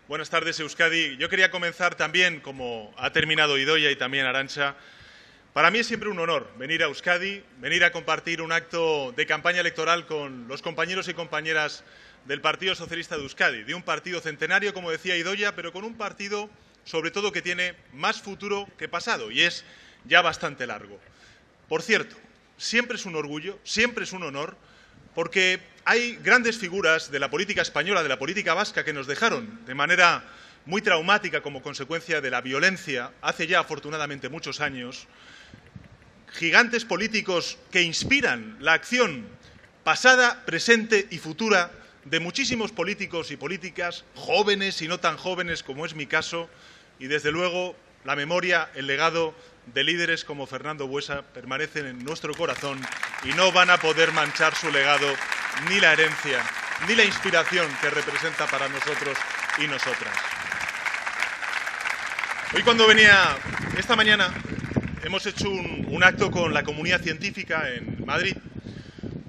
Buenas tardes, Euskadi. Yo quería comenzar también, como ha terminado Idoia y también Arantxa. Para mí es siempre un honor venir a Euskadi, venir a compartir un acto de campaña electoral con los compañeros y compañeras del Partido Socialista de Euskadi, de un partido centenario, como decía Idoia, pero con un partido, sobre todo, que tiene más futuro que pasado y es ya bastante largo. Por cierto, siempre es un orgullo, siempre es un honor, porque hay grandes figuras de la política española, de la política vasca, que nos dejaron de manera muy traumática como consecuencia de la violencia hace ya afortunadamente muchos años, gigantes políticos que inspiran la acción pasada, presente y futura de muchísimos políticos y políticas, jóvenes y no tan jóvenes como es mi caso, y desde luego la memoria, el legado de líderes como Fernando Buesa permanecen en nuestro corazón y no van a poder manchar su legado, ni la herencia, ni la inspiración que representa para nosotros y nosotras. Hoy cuando venía, esta mañana, hemos hecho un acto con la comunidad científica en Madrid,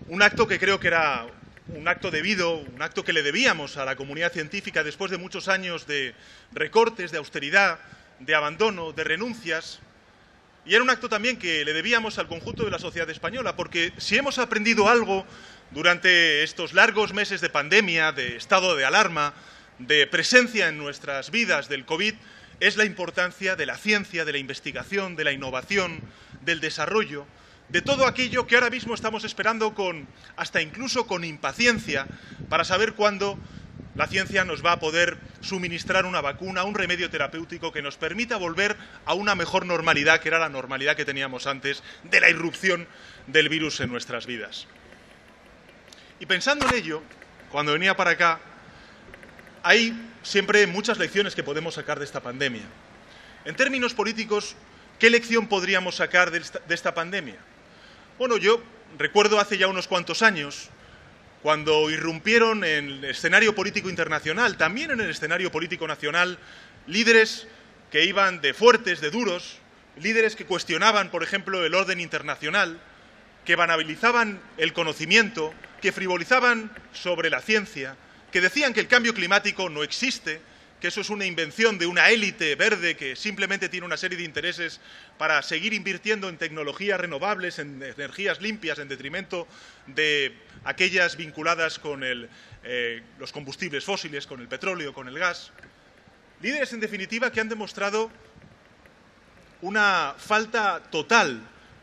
un acto que creo que era un acto debido, un acto que le debíamos a la comunidad científica después de muchos años de recortes, de austeridad, de abandono, de renuncias. Y era un acto también que le debíamos al conjunto de la sociedad española, porque si hemos aprendido algo durante estos largos meses de pandemia, de estado de alarma, de presencia en nuestras vidas del COVID, es la importancia de la ciencia, de la investigación, de la innovación, del desarrollo, de todo aquello que ahora mismo estamos esperando hasta incluso con impaciencia para saber cuándo la ciencia nos va a poder suministrar una vacuna, un remedio terapéutico que nos permita volver a una mejor normalidad, que era la normalidad que teníamos antes de la irrupción del virus en nuestras vidas. Y pensando en ello, cuando venía para acá, hay siempre muchas lecciones que podemos sacar de esta pandemia. En términos políticos, ¿qué lección podríamos sacar de esta pandemia? Bueno, yo recuerdo hace ya unos cuantos años, cuando irrumpieron en el escenario político internacional, también en el escenario político nacional, líderes que iban de fuertes, de duros, líderes que cuestionaban, por ejemplo, el orden internacional, que banalizaban el conocimiento, que frivolizaban sobre la ciencia, que decían que el cambio climático no existe, que eso es una invención de una élite verde que simplemente tiene una serie de intereses para seguir invirtiendo en tecnologías renovables, en energías limpias, en detrimento de aquellas vinculadas con los combustibles fósiles, con el petróleo, con el gas. Líderes, en definitiva, que han demostrado una falta total,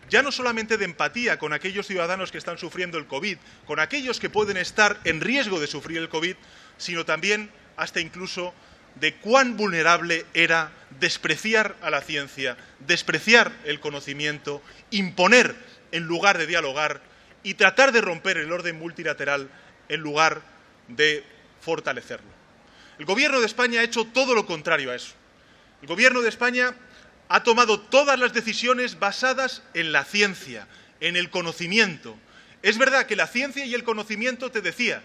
ya no solamente de empatía con aquellos ciudadanos que están sufriendo el COVID, con aquellos que pueden estar en riesgo de sufrir el COVID, sino también hasta incluso de cuán vulnerable era despreciar a la ciencia, despreciar el conocimiento, imponer en lugar de dialogar y tratar de romper el orden multilateral en lugar de fortalecerlo. El Gobierno de España ha hecho todo lo contrario a eso. El Gobierno de España ha tomado todas las decisiones basadas en la ciencia, en el conocimiento. Es verdad que la ciencia y el conocimiento, te decía,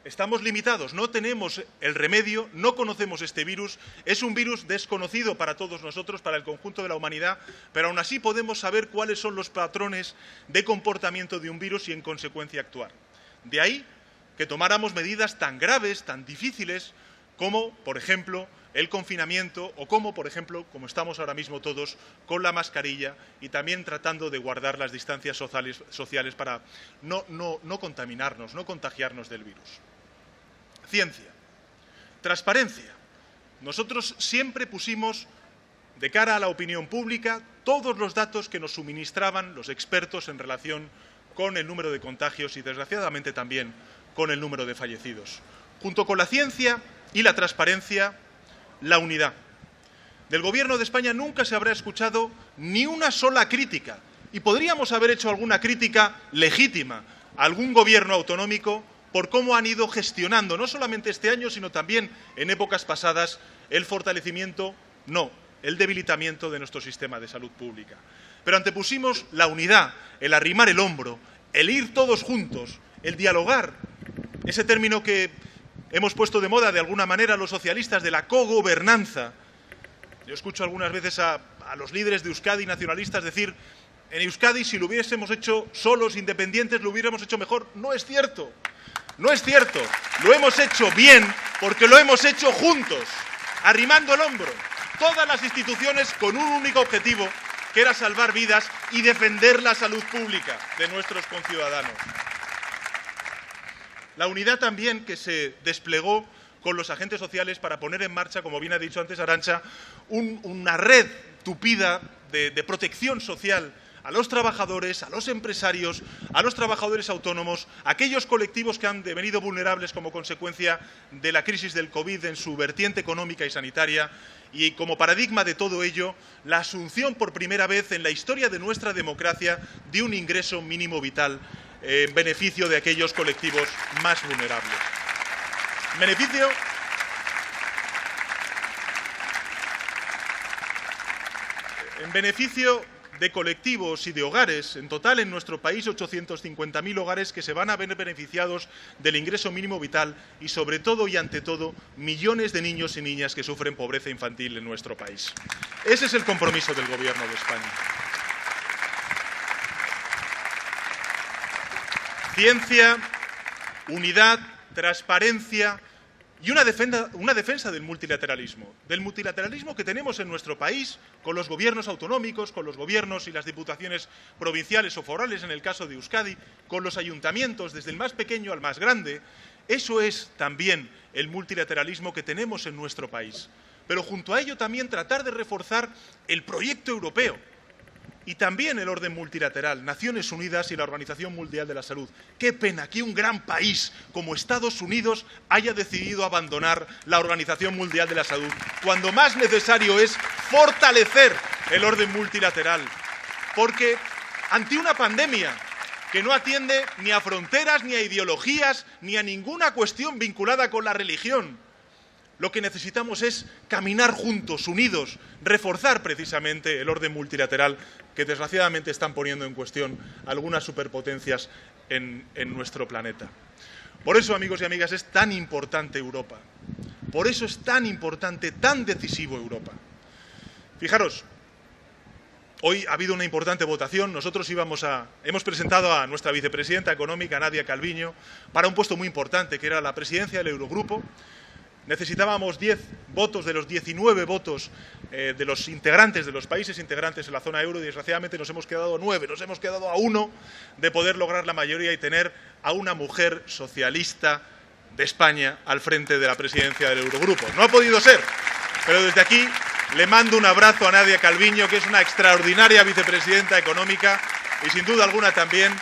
estamos limitados, no tenemos el remedio, no conocemos este virus, es un virus desconocido para todos nosotros, para el conjunto de la humanidad, pero aún así podemos saber cuáles son los patrones de comportamiento de un virus y en consecuencia actuar. De ahí que tomáramos medidas tan graves, tan difíciles, como, por ejemplo, el confinamiento o como, por ejemplo, como estamos ahora mismo todos, con la mascarilla y también tratando de guardar las distancias sociales para no contaminarnos, no contagiarnos del virus. Ciencia, transparencia. Nosotros siempre pusimos de cara a la opinión pública todos los datos que nos suministraban los expertos en relación con el número de contagios y, desgraciadamente, también con el número de fallecidos. Junto con la ciencia y la transparencia, la unidad. Del Gobierno de España nunca se habrá escuchado ni una sola crítica, y podríamos haber hecho alguna crítica legítima a algún gobierno autonómico por cómo han ido gestionando, no solamente este año, sino también en épocas pasadas, el fortalecimiento, no, el debilitamiento de nuestro sistema de salud pública. Pero antepusimos la unidad, el arrimar el hombro, el ir todos juntos, el dialogar, ese término que hemos puesto de moda de alguna manera los socialistas de la cogobernanza. Yo escucho algunas veces a los líderes de Euskadi nacionalistas decir: en Euskadi, si lo hubiésemos hecho solos, independientes, lo hubiéramos hecho mejor. No es cierto. No es cierto. Lo hemos hecho bien porque lo hemos hecho juntos, arrimando el hombro, todas las instituciones con un único objetivo, que era salvar vidas y defender la salud pública de nuestros conciudadanos. La unidad también que se desplegó con los agentes sociales para poner en marcha, como bien ha dicho antes Arantxa, una red tupida de protección social a los trabajadores, a los empresarios, a los trabajadores autónomos, a aquellos colectivos que han devenido vulnerables como consecuencia de la crisis del COVID en su vertiente económica y sanitaria, y como paradigma de todo ello, la asunción por primera vez en la historia de nuestra democracia de un ingreso mínimo vital en beneficio de aquellos colectivos más vulnerables. En beneficio de colectivos y de hogares, en total en nuestro país 850.000 hogares que se van a ver beneficiados del ingreso mínimo vital y sobre todo y ante todo millones de niños y niñas que sufren pobreza infantil en nuestro país. Ese es el compromiso del Gobierno de España. Ciencia, unidad, transparencia y una defensa del multilateralismo que tenemos en nuestro país con los gobiernos autonómicos, con los gobiernos y las diputaciones provinciales o forales, en el caso de Euskadi, con los ayuntamientos, desde el más pequeño al más grande. Eso es también el multilateralismo que tenemos en nuestro país. Pero junto a ello también tratar de reforzar el proyecto europeo y también el orden multilateral, Naciones Unidas y la Organización Mundial de la Salud. Qué pena que un gran país como Estados Unidos haya decidido abandonar la Organización Mundial de la Salud, cuando más necesario es fortalecer el orden multilateral. Porque ante una pandemia que no atiende ni a fronteras, ni a ideologías, ni a ninguna cuestión vinculada con la religión, lo que necesitamos es caminar juntos, unidos, reforzar precisamente el orden multilateral que desgraciadamente están poniendo en cuestión algunas superpotencias en nuestro planeta. Por eso, amigos y amigas, es tan importante Europa. Por eso es tan importante, tan decisivo Europa. Fijaros, hoy ha habido una importante votación. Nosotros hemos presentado a nuestra vicepresidenta económica, Nadia Calviño, para un puesto muy importante, que era la presidencia del Eurogrupo. Necesitábamos 10 votos de los 19 votos de los integrantes, de los países integrantes en la zona euro, y desgraciadamente nos hemos quedado a 9, nos hemos quedado a 1 de poder lograr la mayoría y tener a una mujer socialista de España al frente de la presidencia del Eurogrupo. No ha podido ser, pero desde aquí le mando un abrazo a Nadia Calviño, que es una extraordinaria vicepresidenta económica, y sin duda alguna también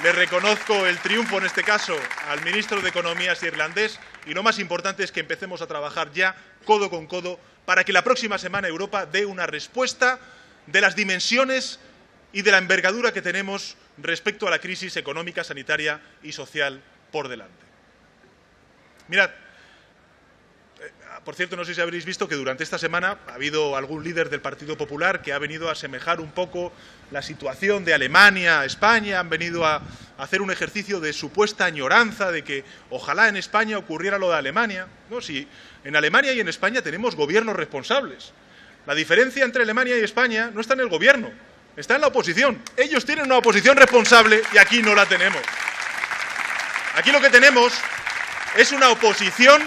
le reconozco el triunfo, en este caso, al ministro de Economías irlandés, y lo más importante es que empecemos a trabajar ya, codo con codo, para que la próxima semana Europa dé una respuesta de las dimensiones y de la envergadura que tenemos respecto a la crisis económica, sanitaria y social por delante. Mirad, por cierto, no sé si habréis visto que durante esta semana ha habido algún líder del Partido Popular que ha venido a asemejar un poco la situación de Alemania a España, han venido a hacer un ejercicio de supuesta añoranza de que ojalá en España ocurriera lo de Alemania. No, si en Alemania y en España tenemos gobiernos responsables. La diferencia entre Alemania y España no está en el gobierno, está en la oposición. Ellos tienen una oposición responsable y aquí no la tenemos. Aquí lo que tenemos es una oposición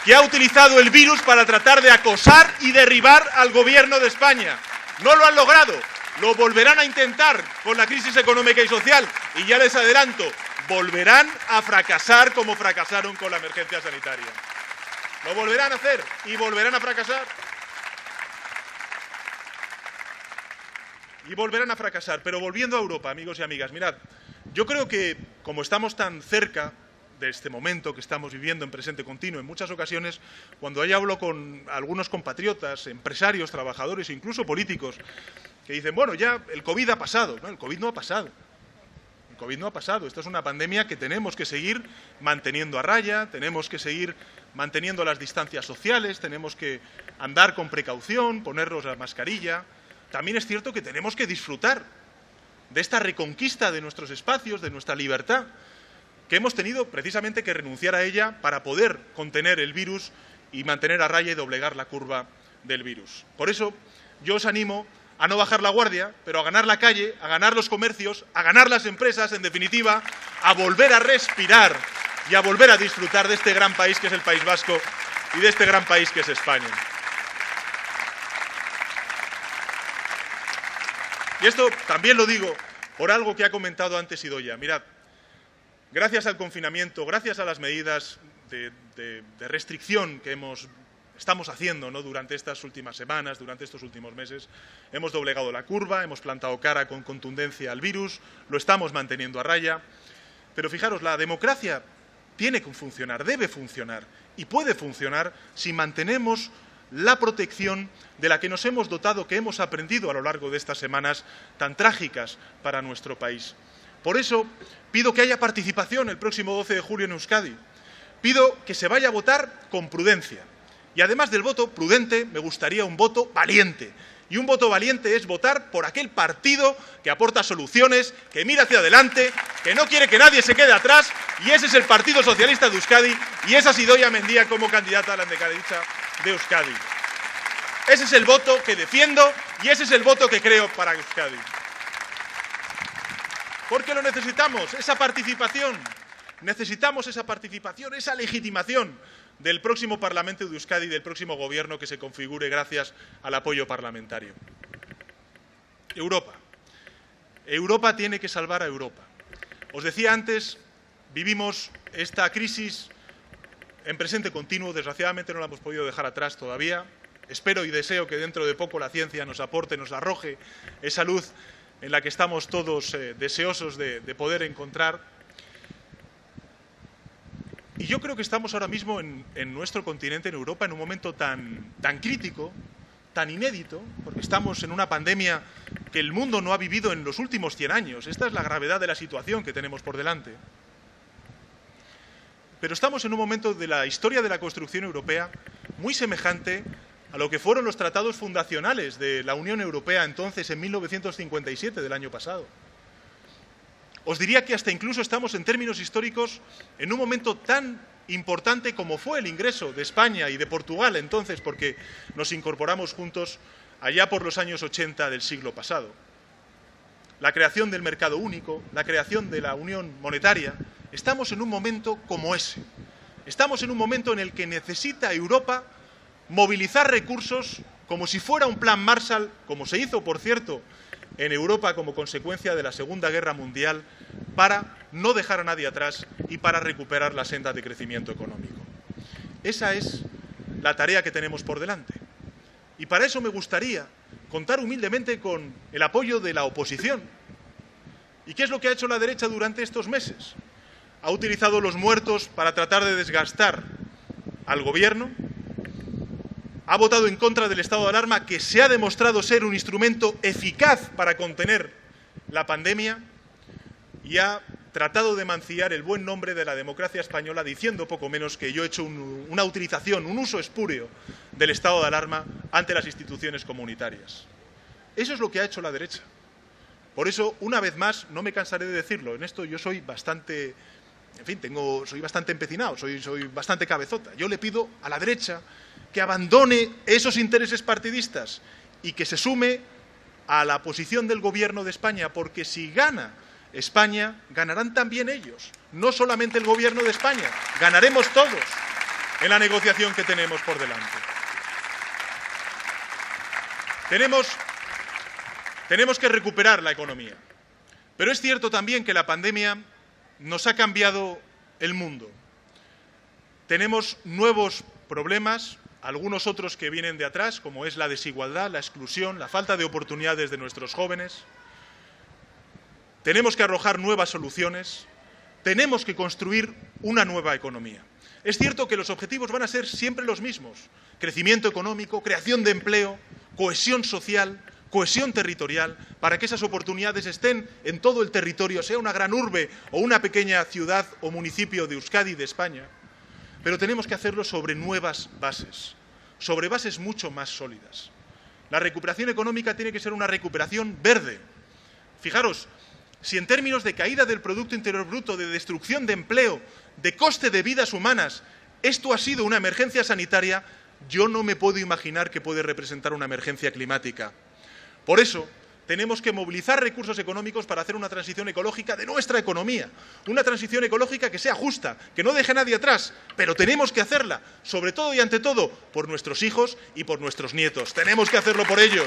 que ha utilizado el virus para tratar de acosar y derribar al Gobierno de España. No lo han logrado, lo volverán a intentar con la crisis económica y social, y ya les adelanto, volverán a fracasar como fracasaron con la emergencia sanitaria. Lo volverán a hacer y volverán a fracasar. Y volverán a fracasar. Pero volviendo a Europa, amigos y amigas, mirad, yo creo que como estamos tan cerca de este momento que estamos viviendo en presente continuo, en muchas ocasiones, cuando yo hablo con algunos compatriotas, empresarios, trabajadores e incluso políticos, que dicen, bueno, ya el COVID ha pasado. No, el COVID no ha pasado. El COVID no ha pasado. Esta es una pandemia que tenemos que seguir manteniendo a raya, tenemos que seguir manteniendo las distancias sociales, tenemos que andar con precaución, ponernos la mascarilla. También es cierto que tenemos que disfrutar de esta reconquista de nuestros espacios, de nuestra libertad, que hemos tenido precisamente que renunciar a ella para poder contener el virus y mantener a raya y doblegar la curva del virus. Por eso yo os animo a no bajar la guardia, pero a ganar la calle, a ganar los comercios, a ganar las empresas, en definitiva, a volver a respirar y a volver a disfrutar de este gran país que es el País Vasco y de este gran país que es España. Y esto también lo digo por algo que ha comentado antes Idoia. Mirad, gracias al confinamiento, gracias a las medidas de restricción que estamos haciendo, ¿no?, durante estas últimas semanas, durante estos últimos meses, hemos doblegado la curva, hemos plantado cara con contundencia al virus, lo estamos manteniendo a raya. Pero fijaros, la democracia tiene que funcionar, debe funcionar y puede funcionar si mantenemos la protección de la que nos hemos dotado, que hemos aprendido a lo largo de estas semanas tan trágicas para nuestro país. Por eso pido que haya participación el próximo 12 de julio en Euskadi. Pido que se vaya a votar con prudencia. Y además del voto prudente, me gustaría un voto valiente. Y un voto valiente es votar por aquel partido que aporta soluciones, que mira hacia adelante, que no quiere que nadie se quede atrás, y ese es el Partido Socialista de Euskadi, y esa es Idoia Mendia como candidata a la lehendakaritza de Euskadi. Ese es el voto que defiendo y ese es el voto que creo para Euskadi. Porque lo necesitamos, esa participación. Necesitamos esa participación, esa legitimación del próximo Parlamento de Euskadi y del próximo Gobierno que se configure gracias al apoyo parlamentario. Europa. Europa tiene que salvar a Europa. Os decía antes, vivimos esta crisis en presente continuo. Desgraciadamente no la hemos podido dejar atrás todavía. Espero y deseo que dentro de poco la ciencia nos aporte, nos arroje esa luz en la que estamos todos deseosos de poder encontrar. Y yo creo que estamos ahora mismo en nuestro continente, en Europa, en un momento tan crítico, tan inédito, porque estamos en una pandemia que el mundo no ha vivido en los últimos 100 años. Esta es la gravedad de la situación que tenemos por delante. Pero estamos en un momento de la historia de la construcción europea muy semejante a lo que fueron los tratados fundacionales de la Unión Europea entonces en 1957 del año pasado. Os diría que hasta incluso estamos en términos históricos en un momento tan importante como fue el ingreso de España y de Portugal entonces, porque nos incorporamos juntos allá por los años 80 del siglo pasado. La creación del mercado único, la creación de la unión monetaria, estamos en un momento como ese. Estamos en un momento en el que necesita Europa movilizar recursos como si fuera un plan Marshall, como se hizo, por cierto, en Europa como consecuencia de la Segunda Guerra Mundial, para no dejar a nadie atrás y para recuperar la senda de crecimiento económico. Esa es la tarea que tenemos por delante. Y para eso me gustaría contar humildemente con el apoyo de la oposición. ¿Y qué es lo que ha hecho la derecha durante estos meses? Ha utilizado los muertos para tratar de desgastar al Gobierno. Ha votado en contra del estado de alarma, que se ha demostrado ser un instrumento eficaz para contener la pandemia, y ha tratado de mancillar el buen nombre de la democracia española diciendo poco menos que yo he hecho una utilización, un uso espúreo del estado de alarma ante las instituciones comunitarias. Eso es lo que ha hecho la derecha. Por eso, una vez más, no me cansaré de decirlo, en esto yo soy bastante, en fin, soy bastante empecinado, soy bastante cabezota. Yo le pido a la derecha que abandone esos intereses partidistas y que se sume a la posición del Gobierno de España, porque si gana España, ganarán también ellos, no solamente el Gobierno de España, ganaremos todos en la negociación que tenemos por delante. Tenemos que recuperar la economía, pero es cierto también que la pandemia nos ha cambiado el mundo. Tenemos nuevos problemas, algunos otros que vienen de atrás, como es la desigualdad, la exclusión, la falta de oportunidades de nuestros jóvenes. Tenemos que arrojar nuevas soluciones, tenemos que construir una nueva economía. Es cierto que los objetivos van a ser siempre los mismos: crecimiento económico, creación de empleo, cohesión social, cohesión territorial, para que esas oportunidades estén en todo el territorio, sea una gran urbe o una pequeña ciudad o municipio de Euskadi y de España. Pero tenemos que hacerlo sobre nuevas bases, sobre bases mucho más sólidas. La recuperación económica tiene que ser una recuperación verde. Fijaros, si en términos de caída del Producto Interior Bruto, de destrucción de empleo, de coste de vidas humanas, esto ha sido una emergencia sanitaria, yo no me puedo imaginar que puede representar una emergencia climática. Por eso, tenemos que movilizar recursos económicos para hacer una transición ecológica de nuestra economía. Una transición ecológica que sea justa, que no deje a nadie atrás, pero tenemos que hacerla, sobre todo y ante todo, por nuestros hijos y por nuestros nietos. Tenemos que hacerlo por ellos.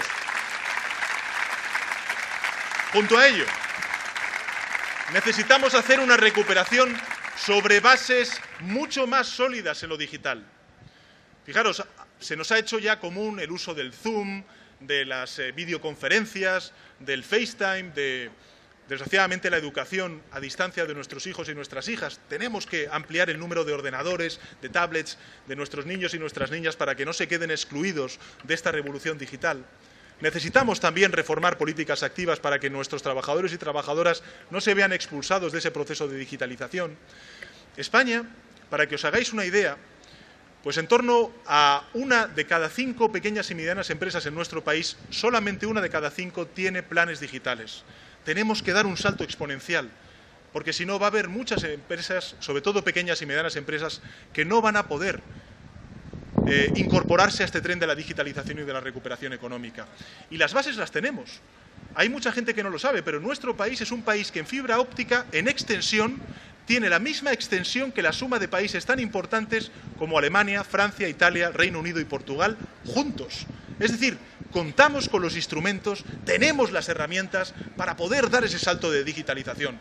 Junto a ello, necesitamos hacer una recuperación sobre bases mucho más sólidas en lo digital. Fijaros, se nos ha hecho ya común el uso del Zoom, de las videoconferencias, del FaceTime, desgraciadamente la educación a distancia de nuestros hijos y nuestras hijas. Tenemos que ampliar el número de ordenadores, de tablets de nuestros niños y nuestras niñas para que no se queden excluidos de esta revolución digital. Necesitamos también reformar políticas activas para que nuestros trabajadores y trabajadoras no se vean expulsados de ese proceso de digitalización. España, para que os hagáis una idea, pues en torno a 1 de cada 5 pequeñas y medianas empresas en nuestro país, solamente 1 de cada 5 tiene planes digitales. Tenemos que dar un salto exponencial, porque si no va a haber muchas empresas, sobre todo pequeñas y medianas empresas, que no van a poder incorporarse a este tren de la digitalización y de la recuperación económica. Y las bases las tenemos. Hay mucha gente que no lo sabe, pero nuestro país es un país que en fibra óptica, en extensión, tiene la misma extensión que la suma de países tan importantes como Alemania, Francia, Italia, Reino Unido y Portugal, juntos. Es decir, contamos con los instrumentos, tenemos las herramientas para poder dar ese salto de digitalización.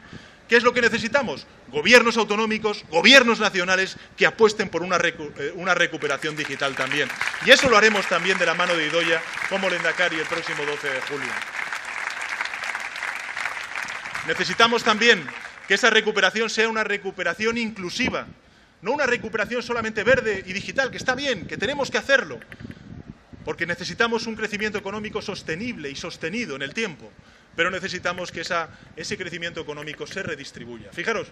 ¿Qué es lo que necesitamos? Gobiernos autonómicos, gobiernos nacionales que apuesten por una recuperación digital también. Y eso lo haremos también de la mano de Idoia como Lehendakari el próximo 12 de julio. Necesitamos también que esa recuperación sea una recuperación inclusiva, no una recuperación solamente verde y digital, que está bien, que tenemos que hacerlo, porque necesitamos un crecimiento económico sostenible y sostenido en el tiempo, pero necesitamos que ese crecimiento económico se redistribuya. Fijaros,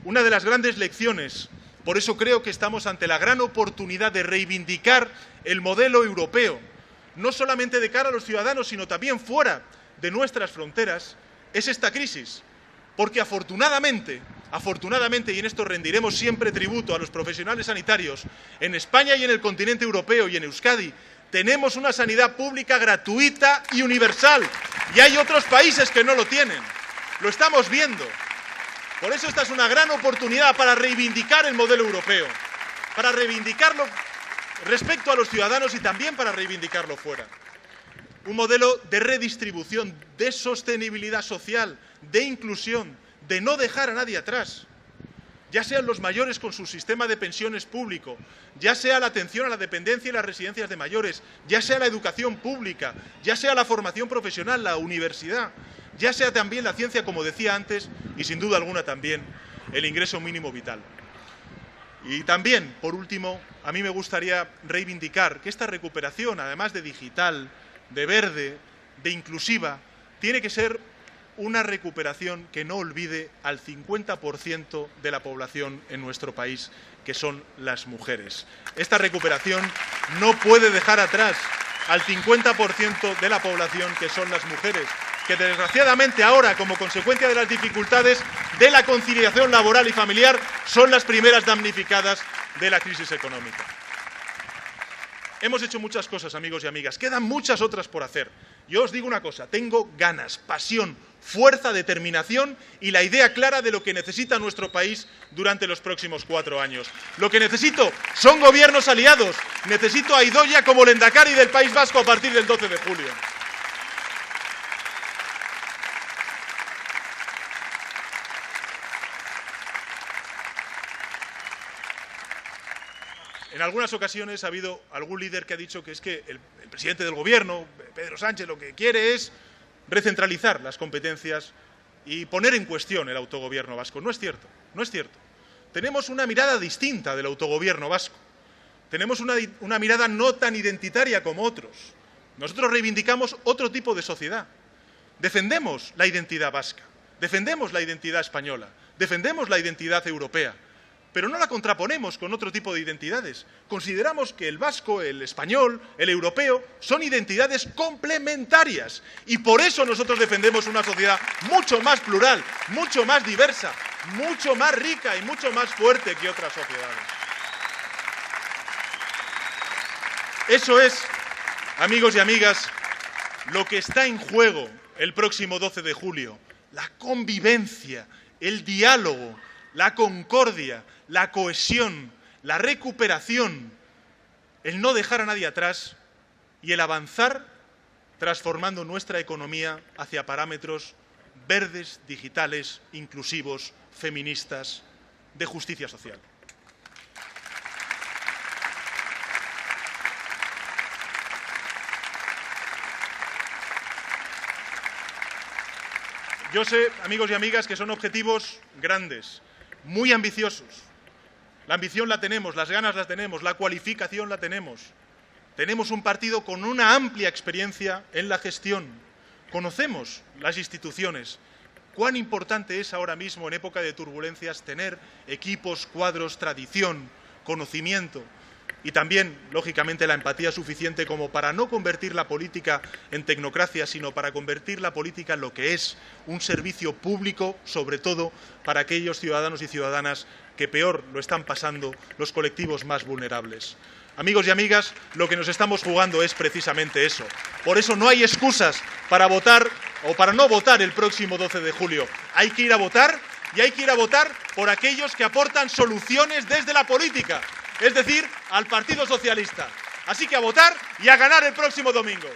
una de las grandes lecciones, por eso creo que estamos ante la gran oportunidad de reivindicar el modelo europeo, no solamente de cara a los ciudadanos, sino también fuera de nuestras fronteras, es esta crisis. Porque afortunadamente, y en esto rendiremos siempre tributo a los profesionales sanitarios, en España y en el continente europeo y en Euskadi, tenemos una sanidad pública gratuita y universal. Y hay otros países que no lo tienen. Lo estamos viendo. Por eso esta es una gran oportunidad para reivindicar el modelo europeo, para reivindicarlo respecto a los ciudadanos y también para reivindicarlo fuera. Un modelo de redistribución, de sostenibilidad social, de inclusión, de no dejar a nadie atrás, ya sean los mayores con su sistema de pensiones público, ya sea la atención a la dependencia y las residencias de mayores, ya sea la educación pública, ya sea la formación profesional, la universidad, ya sea también la ciencia, como decía antes, y sin duda alguna también el ingreso mínimo vital. Y también, por último, a mí me gustaría reivindicar que esta recuperación, además de digital, de verde, de inclusiva, tiene que ser una recuperación que no olvide al 50% de la población en nuestro país, que son las mujeres. Esta recuperación no puede dejar atrás al 50% de la población, que son las mujeres, que desgraciadamente ahora, como consecuencia de las dificultades de la conciliación laboral y familiar, son las primeras damnificadas de la crisis económica. Hemos hecho muchas cosas, amigos y amigas. Quedan muchas otras por hacer. Yo os digo una cosa, tengo ganas, pasión, fuerza, determinación y la idea clara de lo que necesita nuestro país durante los próximos 4 años. Lo que necesito son gobiernos aliados. Necesito a Idoia como Lehendakari del País Vasco a partir del 12 de julio. En algunas ocasiones ha habido algún líder que ha dicho que es que el presidente del Gobierno, Pedro Sánchez, lo que quiere es recentralizar las competencias y poner en cuestión el autogobierno vasco. No es cierto, no es cierto. Tenemos una mirada distinta del autogobierno vasco. Tenemos una mirada no tan identitaria como otros. Nosotros reivindicamos otro tipo de sociedad. Defendemos la identidad vasca, defendemos la identidad española, defendemos la identidad europea. Pero no la contraponemos con otro tipo de identidades. Consideramos que el vasco, el español, el europeo son identidades complementarias y por eso nosotros defendemos una sociedad mucho más plural, mucho más diversa, mucho más rica y mucho más fuerte que otras sociedades. Eso es, amigos y amigas, lo que está en juego el próximo 12 de julio. La convivencia, el diálogo, la concordia, la cohesión, la recuperación, el no dejar a nadie atrás y el avanzar transformando nuestra economía hacia parámetros verdes, digitales, inclusivos, feministas, de justicia social. Yo sé, amigos y amigas, que son objetivos grandes, muy ambiciosos. La ambición la tenemos, las ganas las tenemos, la cualificación la tenemos. Tenemos un partido con una amplia experiencia en la gestión. Conocemos las instituciones. Cuán importante es ahora mismo, en época de turbulencias, tener equipos, cuadros, tradición, conocimiento y también, lógicamente, la empatía suficiente como para no convertir la política en tecnocracia, sino para convertir la política en lo que es, un servicio público, sobre todo para aquellos ciudadanos y ciudadanas que peor lo están pasando, los colectivos más vulnerables. Amigos y amigas, lo que nos estamos jugando es precisamente eso. Por eso no hay excusas para votar o para no votar el próximo 12 de julio. Hay que ir a votar y hay que ir a votar por aquellos que aportan soluciones desde la política, es decir, al Partido Socialista. Así que a votar y a ganar el próximo domingo.